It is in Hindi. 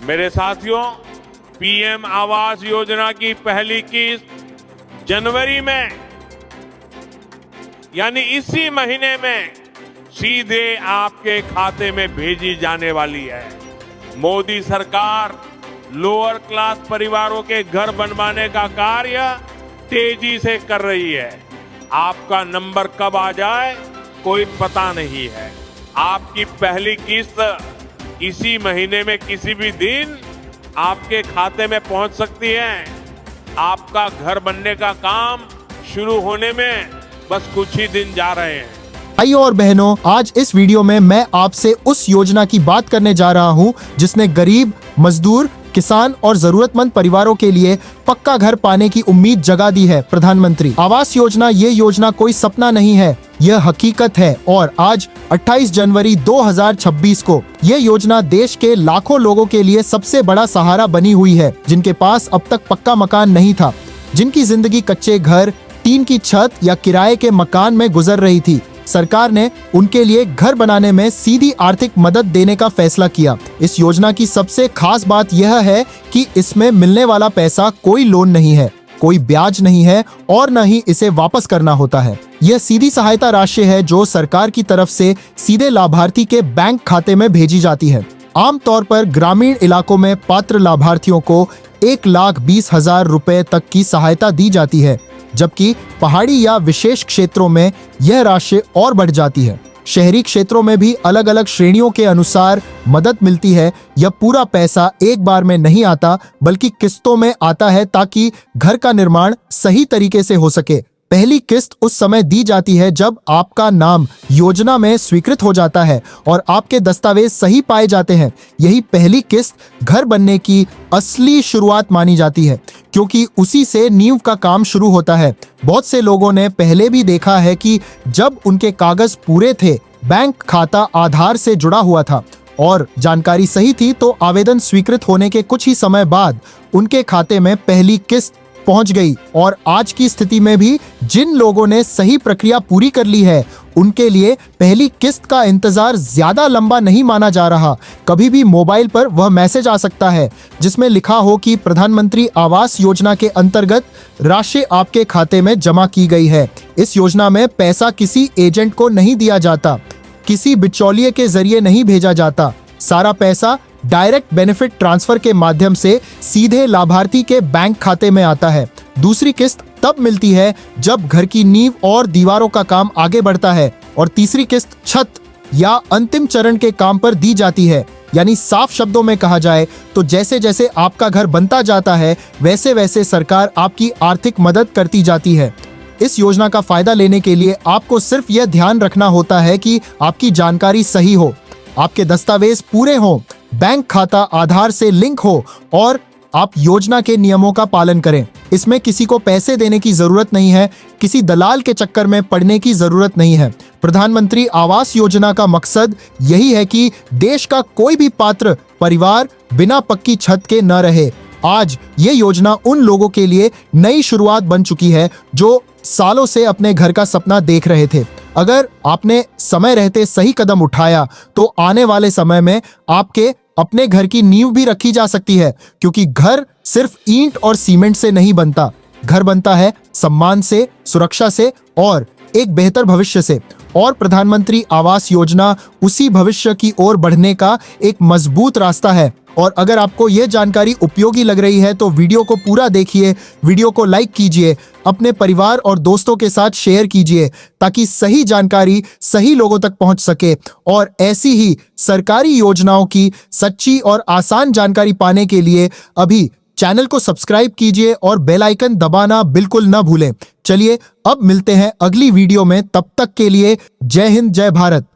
मेरे साथियों, पीएम आवास योजना की पहली किस्त जनवरी में यानी इसी महीने में सीधे आपके खाते में भेजी जाने वाली है। मोदी सरकार लोअर क्लास परिवारों के घर बनवाने का कार्य तेजी से कर रही है। आपका नंबर कब आ जाए कोई पता नहीं है। आपकी पहली किस्त इसी महीने में किसी भी दिन आपके खाते में पहुंच सकती है। आपका घर बनने का काम शुरू होने में बस कुछ ही दिन जा रहे हैं। भाइयों और बहनों, आज इस वीडियो में मैं आपसे उस योजना की बात करने जा रहा हूं जिसने गरीब, मजदूर, किसान और जरूरतमंद परिवारों के लिए पक्का घर पाने की उम्मीद जगा दी है। प्रधानमंत्री आवास योजना ये योजना कोई सपना नहीं है, यह हकीकत है। और आज 28 जनवरी 2026 को यह योजना देश के लाखों लोगों के लिए सबसे बड़ा सहारा बनी हुई है, जिनके पास अब तक पक्का मकान नहीं था, जिनकी जिंदगी कच्चे घर, टीन की छत या किराए के मकान में गुजर रही थी। सरकार ने उनके लिए घर बनाने में सीधी आर्थिक मदद देने का फैसला किया। इस योजना की सबसे खास बात यह है कि इसमें मिलने वाला पैसा कोई लोन नहीं है, कोई ब्याज नहीं है और न ही इसे वापस करना होता है। यह सीधी सहायता राशि है जो सरकार की तरफ से सीधे लाभार्थी के बैंक खाते में भेजी जाती है। आमतौर पर ग्रामीण इलाकों में पात्र लाभार्थियों को 1,20,000 रुपए तक की सहायता दी जाती है, जबकि पहाड़ी या विशेष क्षेत्रों में यह राशि और बढ़ जाती है। शहरी क्षेत्रों में भी अलग अलग श्रेणियों के अनुसार मदद मिलती है। यह पूरा पैसा एक बार में नहीं आता, बल्कि किस्तों में आता है ताकि घर का निर्माण सही तरीके से हो सके। पहली किस्त उस समय दी जाती है जब आपका नाम योजना में स्वीकृत हो जाता है और आपके दस्तावेज सही पाए जाते हैं। यही पहली किस्त घर बनने की असली शुरुआत मानी जाती है, क्योंकि उसी से नींव का काम शुरू होता है। बहुत से लोगों ने पहले भी देखा है कि जब उनके कागज पूरे थे, बैंक खाता आधार से जुड़ा हुआ था और जानकारी सही थी, तो आवेदन स्वीकृत होने के कुछ ही समय बाद उनके खाते में पहली किस्त पहुंच गई। और आज की स्थिति में भी जिन लोगों ने सही प्रक्रिया पूरी कर ली है, उनके लिए पहली किस्त का इंतजार ज्यादा लंबा नहीं माना जा रहा। कभी भी मोबाइल पर वह मैसेज आ सकता है जिसमें लिखा हो कि प्रधानमंत्री आवास योजना के अंतर्गत राशि आपके खाते में जमा की गई है। इस योजना में पैसा किसी एजेंट को नहीं दिया जाता, किसी बिचौलिए के जरिए नहीं भेजा जाता। सारा पैसा डायरेक्ट बेनिफिट ट्रांसफर के माध्यम से सीधे लाभार्थी के बैंक खाते में आता है। दूसरी किस्त तब मिलती है जब घर की नींव और दीवारों का काम आगे बढ़ता है, और तीसरी किस्त छत या अंतिम चरण के काम पर दी जाती है। यानी साफ शब्दों में कहा जाए तो जैसे जैसे आपका घर बनता जाता है, वैसे वैसे सरकार आपकी आर्थिक मदद करती जाती है। इस योजना का फायदा लेने के लिए आपको सिर्फ यह ध्यान रखना होता है कि आपकी जानकारी सही हो, आपके दस्तावेज पूरे हों, बैंक खाता आधार से लिंक हो और आप योजना के नियमों का पालन करें। इसमें किसी को पैसे देने की जरूरत नहीं है, किसी दलाल के चक्कर में पड़ने की जरूरत नहीं है। प्रधानमंत्री आवास योजना का मकसद यही है कि देश का कोई भी पात्र परिवार बिना पक्की छत के न रहे। आज ये योजना उन लोगों के लिए नई शुरुआत बन चुकी है जो सालों से अपने घर का सपना देख रहे थे। अगर आपने समय रहते सही कदम उठाया तो आने वाले समय में आपके अपने घर की नींव भी रखी जा सकती है, क्योंकि घर सिर्फ ईंट और सीमेंट से नहीं बनता। घर बनता है सम्मान से, सुरक्षा से और एक बेहतर भविष्य से। और प्रधानमंत्री आवास योजना उसी भविष्य की ओर बढ़ने का एक मजबूत रास्ता है। और अगर आपको यह जानकारी उपयोगी लग रही है तो वीडियो को पूरा देखिए, वीडियो को लाइक कीजिए, अपने परिवार और दोस्तों के साथ शेयर कीजिए, ताकि सही जानकारी सही लोगों तक पहुंच सके। और ऐसी ही सरकारी योजनाओं की सच्ची और आसान जानकारी पाने के लिए अभी चैनल को सब्सक्राइब कीजिए और बेल आइकन दबाना बिल्कुल न भूलें। चलिए अब मिलते हैं अगली वीडियो में, तब तक के लिए जय हिंद, जय भारत।